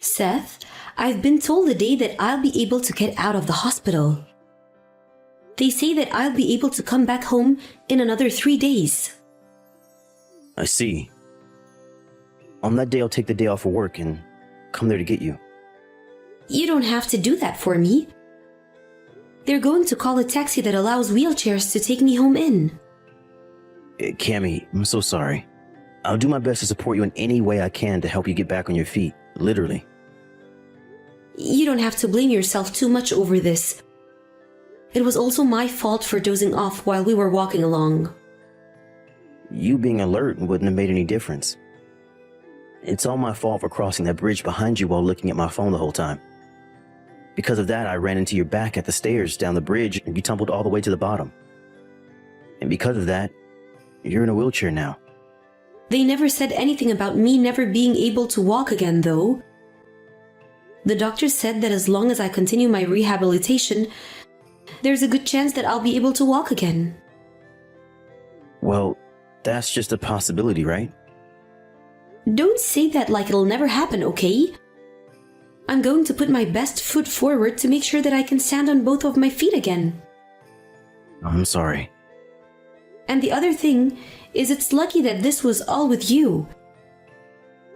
Seth, I've been told the day that I'll be able to get out of the hospital. They say that I'll be able to come back home in another 3 days. I see. On that day, I'll take the day off of work and come there to get you. You don't have to do that for me. They're going to call a taxi that allows wheelchairs to take me home in. Cammy, I'm so sorry. I'll do my best to support you in any way I can to help you get back on your feet, literally. You don't have to blame yourself too much over this. It was also my fault for dozing off while we were walking along. You being alert wouldn't have made any difference. It's all my fault for crossing that bridge behind you while looking at my phone the whole time. Because of that, I ran into your back at the stairs down the bridge and you tumbled all the way to the bottom. And because of that, you're in a wheelchair now. They never said anything about me never being able to walk again, though. The doctor said that as long as I continue my rehabilitation, there's a good chance that I'll be able to walk again. Well, that's just a possibility, right? Don't say that like it'll never happen, okay? I'm going to put my best foot forward to make sure that I can stand on both of my feet again. I'm sorry. And the other thing is it's lucky that this was all with you.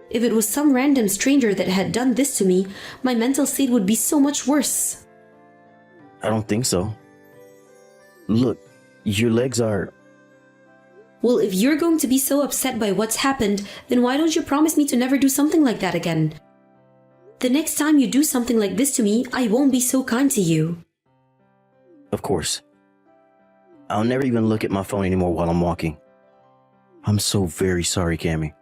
If it was some random stranger that had done this to me, my mental state would be so much worse. I don't think so. Look, your legs are... Well, if you're going to be so upset by what's happened, then why don't you promise me to never do something like that again? The next time you do something like this to me, I won't be so kind to you. Of course. I'll never even look at my phone anymore while I'm walking. I'm so very sorry, Cammy.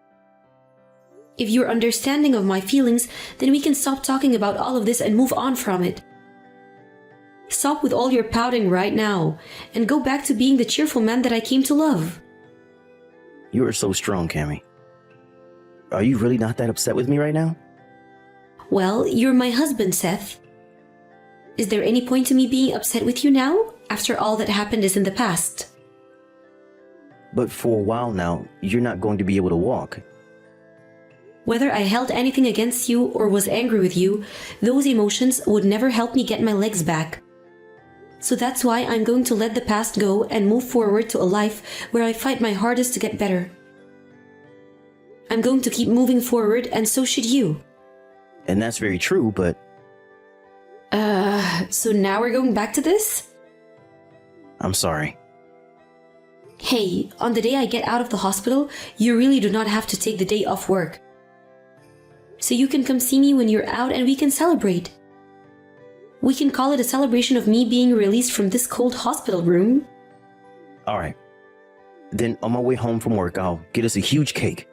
If you're understanding of my feelings, then we can stop talking about all of this and move on from it. Stop with all your pouting right now, and go back to being the cheerful man that I came to love. You are so strong, Cammy. Are you really not that upset with me right now? Well, you're my husband, Seth. Is there any point to me being upset with you now, after all that happened is in the past? But for a while now, you're not going to be able to walk. Whether I held anything against you or was angry with you, those emotions would never help me get my legs back. So that's why I'm going to let the past go and move forward to a life where I fight my hardest to get better. I'm going to keep moving forward, and so should you. And that's very true, but... So now we're going back to this? I'm sorry. Hey, on the day I get out of the hospital, you really do not have to take the day off work. So you can come see me when you're out and we can celebrate. We can call it a celebration of me being released from this cold hospital room. Alright. Then on my way home from work, I'll get us a huge cake.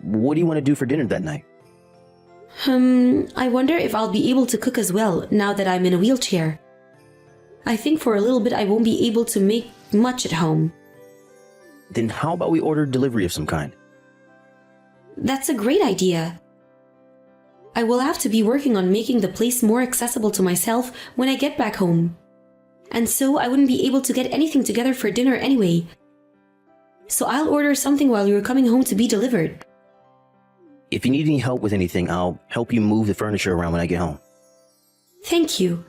What do you want to do for dinner that night? I wonder if I'll be able to cook as well now that I'm in a wheelchair. I think for a little bit I won't be able to make much at home. Then how about we order delivery of some kind? That's a great idea. I will have to be working on making the place more accessible to myself when I get back home. And so I wouldn't be able to get anything together for dinner anyway. So I'll order something while you're coming home to be delivered. If you need any help with anything, I'll help you move the furniture around when I get home. Thank you.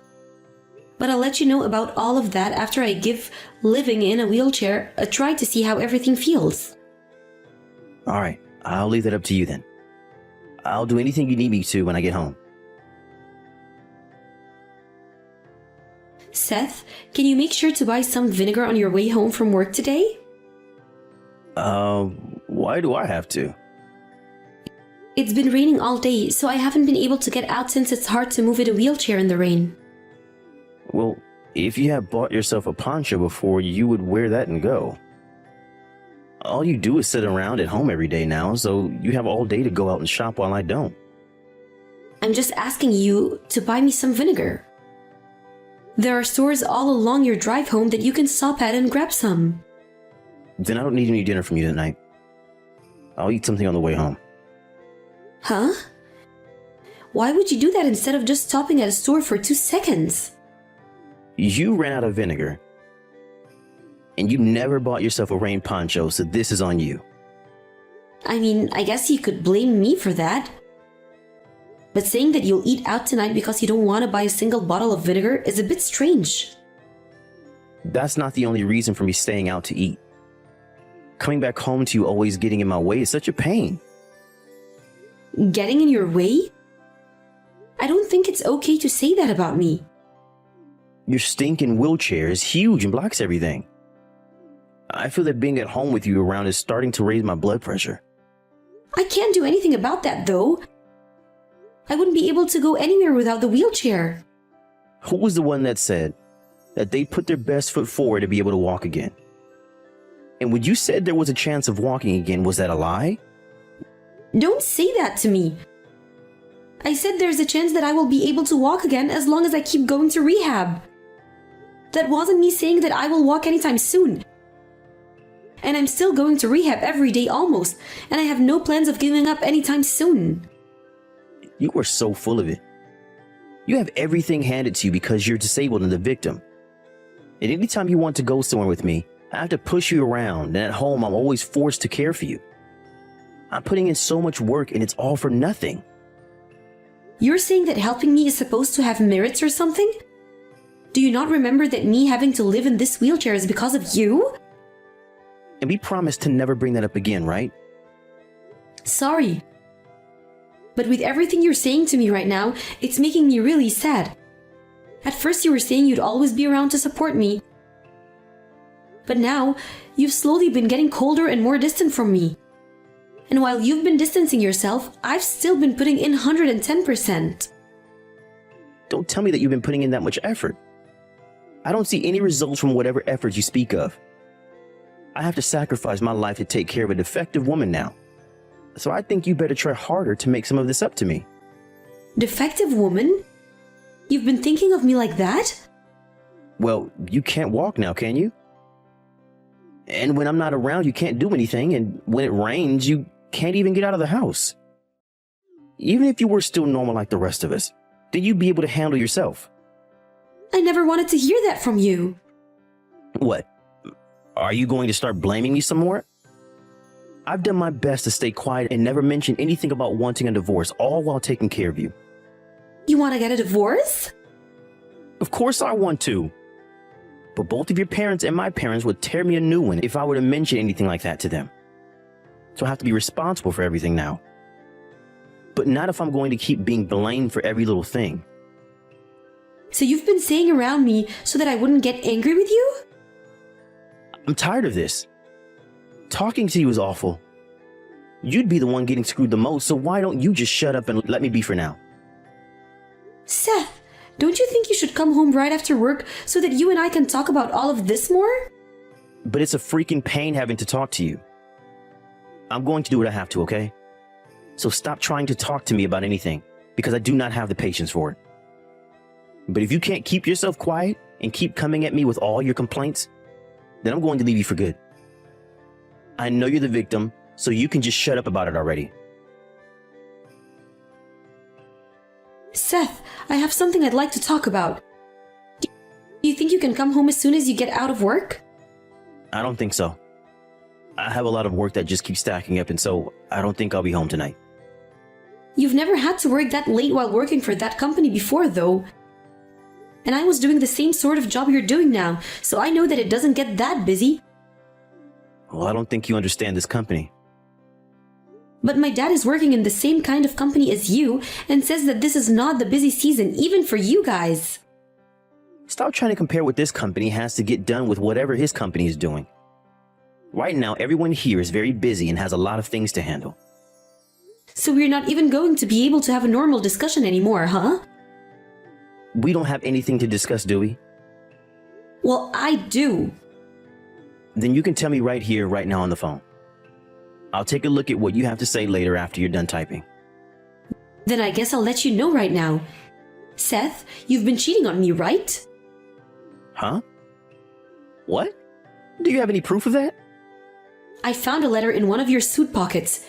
But I'll let you know about all of that after I give living in a wheelchair a try to see how everything feels. Alright, I'll leave that up to you then. I'll do anything you need me to when I get home. Seth, can you make sure to buy some vinegar on your way home from work today? Why do I have to? It's been raining all day, so I haven't been able to get out since it's hard to move in a wheelchair in the rain. Well, if you had bought yourself a poncho before, you would wear that and go. All you do is sit around at home every day now, so you have all day to go out and shop while I don't. I'm just asking you to buy me some vinegar. There are stores all along your drive home that you can stop at and grab some. Then I don't need any dinner from you tonight. I'll eat something on the way home. Huh? Why would you do that instead of just stopping at a store for 2 seconds? You ran out of vinegar. And you never bought yourself a rain poncho, so this is on you. I mean, I guess you could blame me for that. But saying that you'll eat out tonight because you don't want to buy a single bottle of vinegar is a bit strange. That's not the only reason for me staying out to eat. Coming back home to you always getting in my way is such a pain. Getting in your way? I don't think it's okay to say that about me. Your stinking wheelchair is huge and blocks everything. I feel that being at home with you around is starting to raise my blood pressure. I can't do anything about that, though. I wouldn't be able to go anywhere without the wheelchair. Who was the one that said that they'd put their best foot forward to be able to walk again? And when you said there was a chance of walking again, was that a lie? Don't say that to me. I said there's a chance that I will be able to walk again as long as I keep going to rehab. That wasn't me saying that I will walk anytime soon. And I'm still going to rehab every day almost, and I have no plans of giving up anytime soon. You are so full of it. You have everything handed to you because you're disabled and the victim. And anytime you want to go somewhere with me, I have to push you around, and at home I'm always forced to care for you. I'm putting in so much work and it's all for nothing. You're saying that helping me is supposed to have merits or something? Do you not remember that me having to live in this wheelchair is because of you? And we promised to never bring that up again, right? Sorry. But with everything you're saying to me right now, it's making me really sad. At first you were saying you'd always be around to support me. But now, you've slowly been getting colder and more distant from me. And while you've been distancing yourself, I've still been putting in 110%. Don't tell me that you've been putting in that much effort. I don't see any results from whatever efforts you speak of. I have to sacrifice my life to take care of a defective woman now. So I think you better try harder to make some of this up to me. Defective woman? You've been thinking of me like that? Well, you can't walk now, can you? And when I'm not around, you can't do anything, and when it rains, you can't even get out of the house. Even if you were still normal like the rest of us, then you'd be able to handle yourself. I never wanted to hear that from you. What? Are you going to start blaming me some more? I've done my best to stay quiet and never mention anything about wanting a divorce, all while taking care of you. You want to get a divorce? Of course I want to. But both of your parents and my parents would tear me a new one if I were to mention anything like that to them. So I have to be responsible for everything now. But not if I'm going to keep being blamed for every little thing. So you've been staying around me so that I wouldn't get angry with you? I'm tired of this. Talking to you is awful. You'd be the one getting screwed the most, so why don't you just shut up and let me be for now? Seth, don't you think you should come home right after work so that you and I can talk about all of this more? But it's a freaking pain having to talk to you. I'm going to do what I have to, okay? So stop trying to talk to me about anything, because I do not have the patience for it. But if you can't keep yourself quiet and keep coming at me with all your complaints, then I'm going to leave you for good. I know you're the victim, so you can just shut up about it already. Seth, I have something I'd like to talk about. Do you think you can come home as soon as you get out of work? I don't think so. I have a lot of work that just keeps stacking up, and so I don't think I'll be home tonight. You've never had to work that late while working for that company before, though. And I was doing the same sort of job you're doing now, so I know that it doesn't get that busy. Well, I don't think you understand this company. But my dad is working in the same kind of company as you and says that this is not the busy season, even for you guys. Stop trying to compare what this company has to get done with whatever his company is doing. Right now, everyone here is very busy and has a lot of things to handle. So we're not even going to be able to have a normal discussion anymore, huh? We don't have anything to discuss, do we? Well, I do. Then you can tell me right here, right now on the phone. I'll take a look at what you have to say later after you're done typing. Then I guess I'll let you know right now. Seth, you've been cheating on me, right? Huh? What? Do you have any proof of that? I found a letter in one of your suit pockets.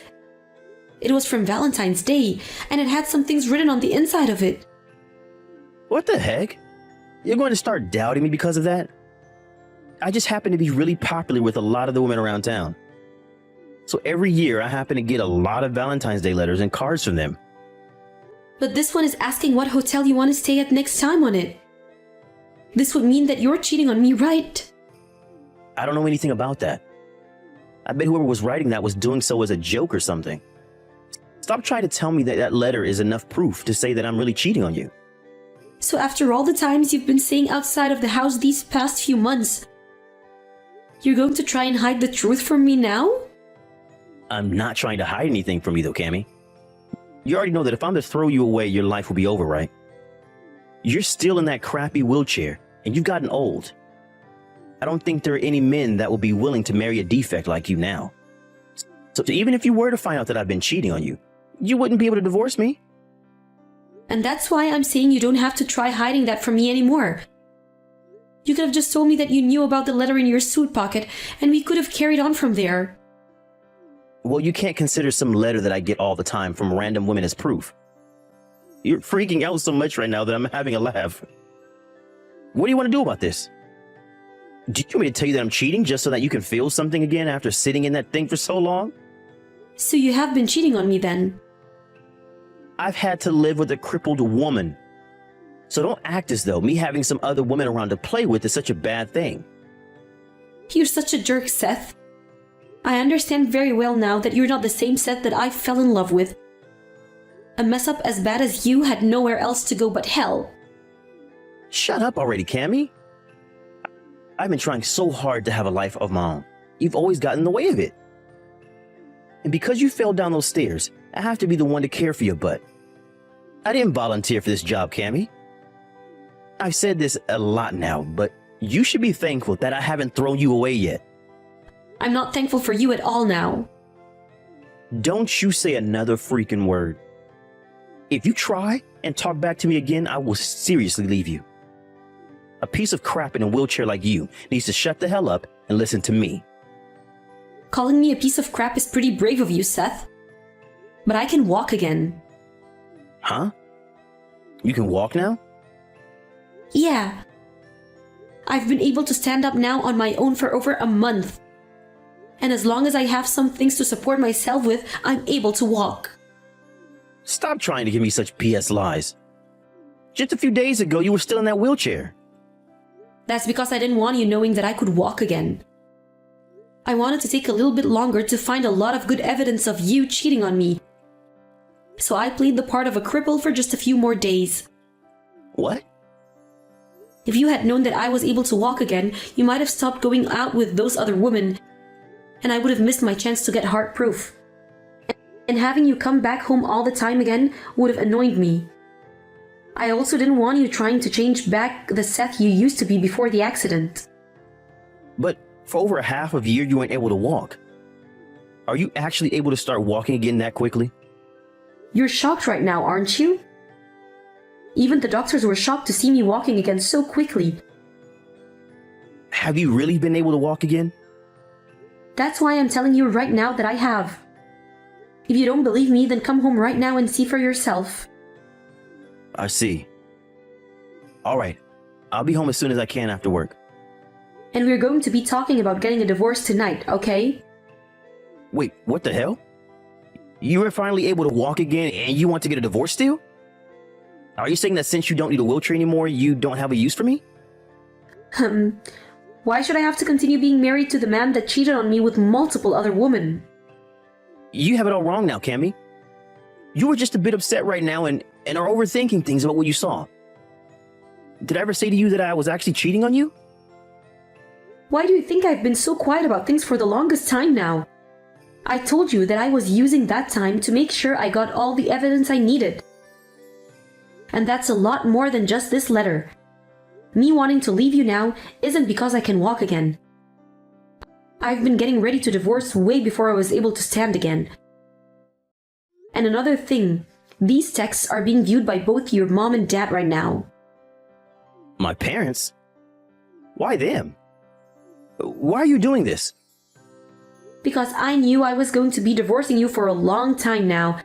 It was from Valentine's Day, and it had some things written on the inside of it. What the heck? You're going to start doubting me because of that? I just happen to be really popular with a lot of the women around town. So every year I happen to get a lot of Valentine's Day letters and cards from them. But this one is asking what hotel you want to stay at next time on it. This would mean that you're cheating on me, right? I don't know anything about that. I bet whoever was writing that was doing so as a joke or something. Stop trying to tell me that that letter is enough proof to say that I'm really cheating on you. So after all the times you've been staying outside of the house these past few months, you're going to try and hide the truth from me now? I'm not trying to hide anything from you though, Cammy. You already know that if I'm to throw you away, your life will be over, right? You're still in that crappy wheelchair, and you've gotten old. I don't think there are any men that will be willing to marry a defect like you now. So even if you were to find out that I've been cheating on you, you wouldn't be able to divorce me. And that's why I'm saying you don't have to try hiding that from me anymore. You could have just told me that you knew about the letter in your suit pocket, and we could have carried on from there. Well, you can't consider some letter that I get all the time from random women as proof. You're freaking out so much right now that I'm having a laugh. What do you want to do about this? Do you want me to tell you that I'm cheating just so that you can feel something again after sitting in that thing for so long? So you have been cheating on me then? I've had to live with a crippled woman. So don't act as though me having some other woman around to play with is such a bad thing. You're such a jerk, Seth. I understand very well now that you're not the same Seth that I fell in love with. A mess up as bad as you had nowhere else to go but hell. Shut up already, Cammy. I've been trying so hard to have a life of my own. You've always gotten in the way of it. And because you fell down those stairs, I have to be the one to care for your butt. I didn't volunteer for this job, Cammy. I've said this a lot now, but you should be thankful that I haven't thrown you away yet. I'm not thankful for you at all now. Don't you say another freaking word. If you try and talk back to me again, I will seriously leave you. A piece of crap in a wheelchair like you needs to shut the hell up and listen to me. Calling me a piece of crap is pretty brave of you, Seth. But I can walk again. Huh? You can walk now? Yeah. I've been able to stand up now on my own for over a month. And as long as I have some things to support myself with, I'm able to walk. Stop trying to give me such BS lies. Just a few days ago, you were still in that wheelchair. That's because I didn't want you knowing that I could walk again. I wanted to take a little bit longer to find a lot of good evidence of you cheating on me. So I played the part of a cripple for just a few more days. What? If you had known that I was able to walk again, you might have stopped going out with those other women, and I would have missed my chance to get heart-proof. And having you come back home all the time again would have annoyed me. I also didn't want you trying to change back the Seth you used to be before the accident. But for over a half of a year, you weren't able to walk. Are you actually able to start walking again that quickly? You're shocked right now, aren't you? Even the doctors were shocked to see me walking again so quickly. Have you really been able to walk again? That's why I'm telling you right now that I have. If you don't believe me, then come home right now and see for yourself. I see. All right. I'll be home as soon as I can after work. And we're going to be talking about getting a divorce tonight, okay? Wait, what the hell? You were finally able to walk again and you want to get a divorce still? Are you saying that since you don't need a wheelchair anymore, you don't have a use for me? Why should I have to continue being married to the man that cheated on me with multiple other women? You have it all wrong now, Cammy. You were just a bit upset right now and are overthinking things about what you saw. Did I ever say to you that I was actually cheating on you? Why do you think I've been so quiet about things for the longest time now? I told you that I was using that time to make sure I got all the evidence I needed. And that's a lot more than just this letter. Me wanting to leave you now isn't because I can walk again. I've been getting ready to divorce way before I was able to stand again. And another thing, these texts are being viewed by both your mom and dad right now. My parents? Why them? Why are you doing this? Because I knew I was going to be divorcing you for a long time now.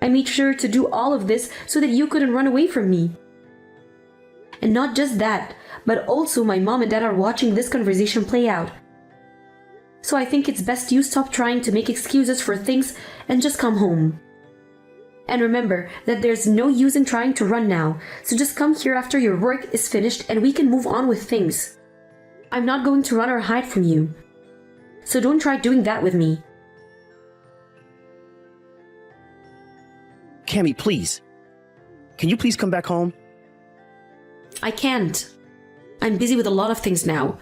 I made sure to do all of this so that you couldn't run away from me. And not just that, but also my mom and dad are watching this conversation play out. So I think it's best you stop trying to make excuses for things and just come home. And remember that there's no use in trying to run now, so just come here after your work is finished and we can move on with things. I'm not going to run or hide from you, so don't try doing that with me. Cammy, please. Can you please come back home? I can't. I'm busy with a lot of things now.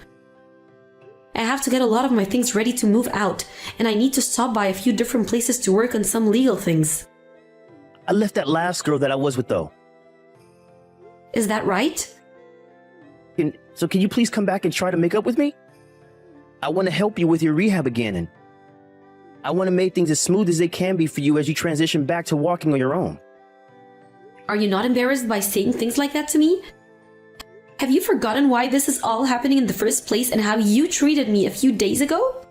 I have to get a lot of my things ready to move out, and I need to stop by a few different places to work on some legal things. I left that last girl that I was with, though. Is that right? So can you please come back and try to make up with me? I want to help you with your rehab again, and I want to make things as smooth as they can be for you as you transition back to walking on your own. Are you not embarrassed by saying things like that to me? Have you forgotten why this is all happening in the first place and how you treated me a few days ago?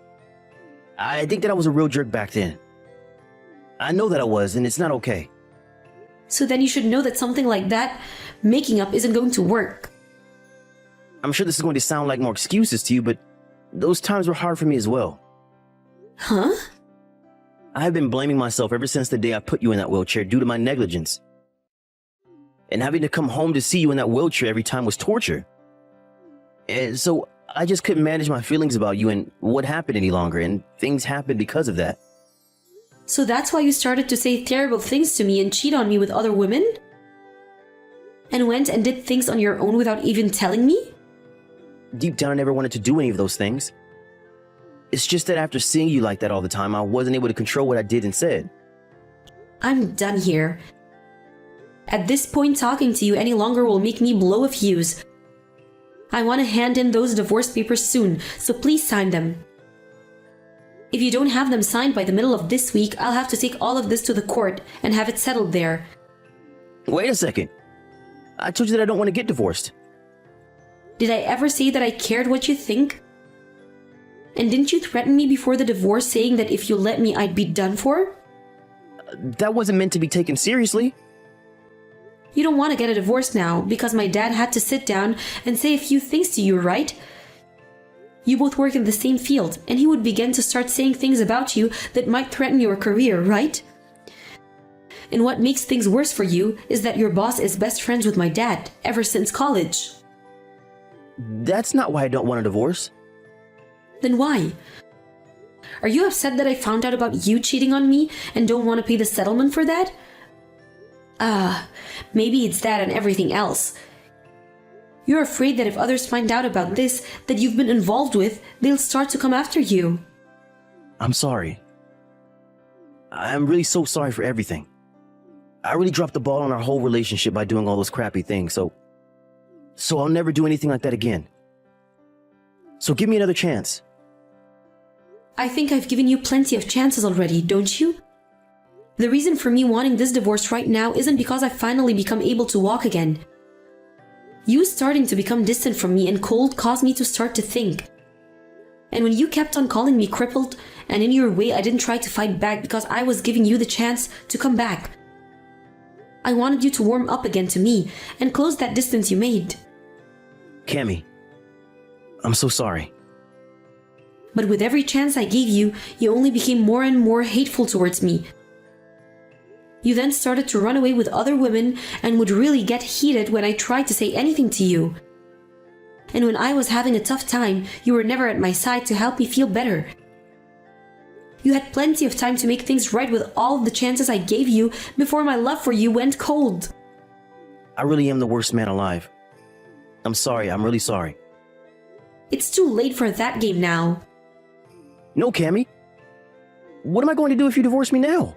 I think that I was a real jerk back then. I know that I was, and it's not okay. So then you should know that something like that, making up, isn't going to work. I'm sure this is going to sound like more excuses to you, but those times were hard for me as well. Huh? I have been blaming myself ever since the day I put you in that wheelchair due to my negligence. And having to come home to see you in that wheelchair every time was torture. And so I just couldn't manage my feelings about you and what happened any longer, and things happened because of that. So that's why you started to say terrible things to me and cheat on me with other women? And went and did things on your own without even telling me? Deep down, I never wanted to do any of those things. It's just that after seeing you like that all the time, I wasn't able to control what I did and said. I'm done here. At this point, talking to you any longer will make me blow a fuse. I want to hand in those divorce papers soon, so please sign them. If you don't have them signed by the middle of this week, I'll have to take all of this to the court and have it settled there. Wait a second. I told you that I don't want to get divorced. Did I ever say that I cared what you think? And didn't you threaten me before the divorce, saying that if you let me, I'd be done for? That wasn't meant to be taken seriously. You don't want to get a divorce now because my dad had to sit down and say a few things to you, right? You both work in the same field, and he would begin to start saying things about you that might threaten your career, right? And what makes things worse for you is that your boss is best friends with my dad ever since college. That's not why I don't want a divorce. Then why? Are you upset that I found out about you cheating on me and don't want to pay the settlement for that? Maybe it's that and everything else. You're afraid that if others find out about this that you've been involved with, they'll start to come after you. I'm sorry. I'm really so sorry for everything. I really dropped the ball on our whole relationship by doing all those crappy things, so I'll never do anything like that again. So give me another chance. I think I've given you plenty of chances already, don't you? The reason for me wanting this divorce right now isn't because I've finally become able to walk again. You starting to become distant from me and cold caused me to start to think. And when you kept on calling me crippled, and in your way I didn't try to fight back because I was giving you the chance to come back. I wanted you to warm up again to me and close that distance you made. Cammy, I'm so sorry. But with every chance I gave you, you only became more and more hateful towards me. You then started to run away with other women and would really get heated when I tried to say anything to you. And when I was having a tough time, you were never at my side to help me feel better. You had plenty of time to make things right with all the chances I gave you before my love for you went cold. I really am the worst man alive. I'm sorry, I'm really sorry. It's too late for that game now. No, Cammy. What am I going to do if you divorce me now?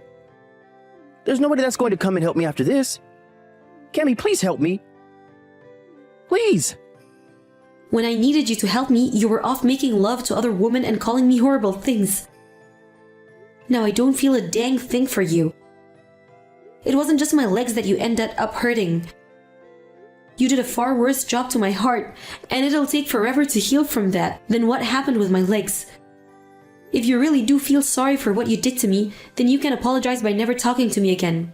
There's nobody that's going to come and help me after this. Cammy, please help me. Please. When I needed you to help me, you were off making love to other women and calling me horrible things. Now I don't feel a dang thing for you. It wasn't just my legs that you ended up hurting. You did a far worse job to my heart, and it'll take forever to heal from that than what happened with my legs. If you really do feel sorry for what you did to me, then you can apologize by never talking to me again.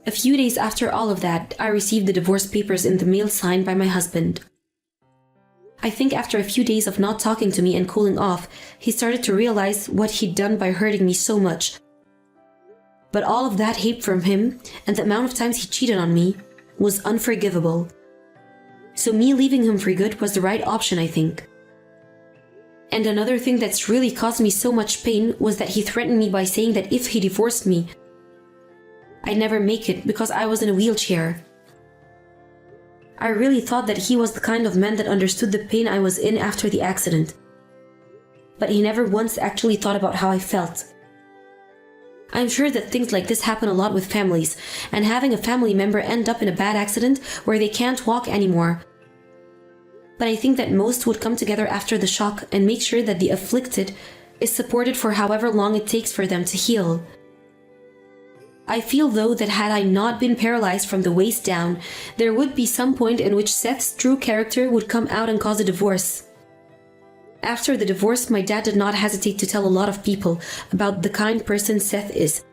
A few days after all of that, I received the divorce papers in the mail signed by my husband. I think after a few days of not talking to me and cooling off, he started to realize what he'd done by hurting me so much. But all of that hate from him and the amount of times he cheated on me was unforgivable. So me leaving him for good was the right option, I think. And another thing that's really caused me so much pain was that he threatened me by saying that if he divorced me, I'd never make it because I was in a wheelchair. I really thought that he was the kind of man that understood the pain I was in after the accident. But he never once actually thought about how I felt. I'm sure that things like this happen a lot with families, and having a family member end up in a bad accident where they can't walk anymore. But I think that most would come together after the shock and make sure that the afflicted is supported for however long it takes for them to heal. I feel though that had I not been paralyzed from the waist down, there would be some point in which Seth's true character would come out and cause a divorce. After the divorce, my dad did not hesitate to tell a lot of people about the kind person Seth is.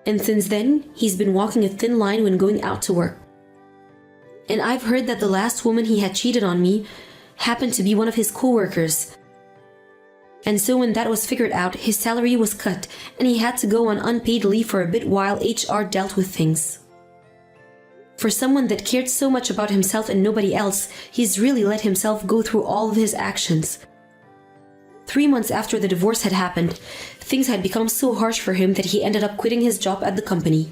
And since then, he's been walking a thin line when going out to work. And I've heard that the last woman he had cheated on me happened to be one of his co-workers. And so when that was figured out, his salary was cut and he had to go on unpaid leave for a bit while HR dealt with things. For someone that cared so much about himself and nobody else, he's really let himself go through all of his actions. 3 months after the divorce had happened, things had become so harsh for him that he ended up quitting his job at the company.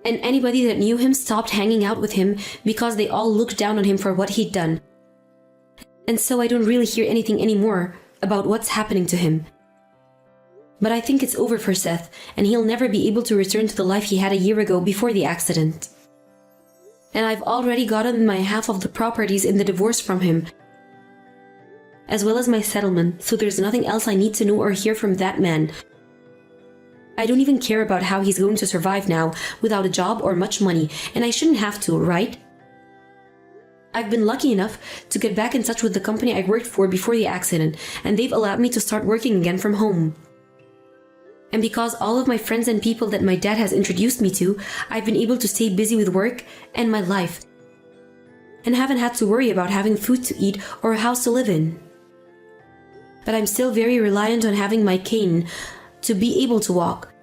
And anybody that knew him stopped hanging out with him because they all looked down on him for what he'd done. And so I don't really hear anything anymore about what's happening to him. But I think it's over for Seth, and he'll never be able to return to the life he had a year ago before the accident. And I've already gotten my half of the properties in the divorce from him, as well as my settlement, so there's nothing else I need to know or hear from that man. I don't even care about how he's going to survive now without a job or much money, and I shouldn't have to, right? I've been lucky enough to get back in touch with the company I worked for before the accident, and they've allowed me to start working again from home. And because all of my friends and people that my dad has introduced me to, I've been able to stay busy with work and my life, and haven't had to worry about having food to eat or a house to live in. But I'm still very reliant on having my cane to be able to walk.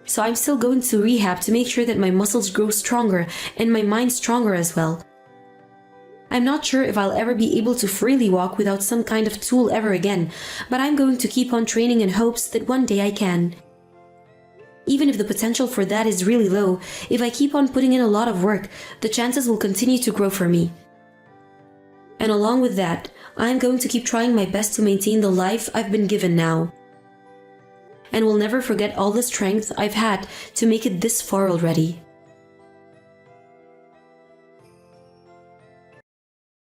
So I'm still going to rehab to make sure that my muscles grow stronger and my mind stronger as well. I'm not sure if I'll ever be able to freely walk without some kind of tool ever again, but I'm going to keep on training in hopes that one day I can. Even if the potential for that is really low, if I keep on putting in a lot of work, the chances will continue to grow for me. And along with that, I'm going to keep trying my best to maintain the life I've been given now. And will never forget all the strength I've had to make it this far already.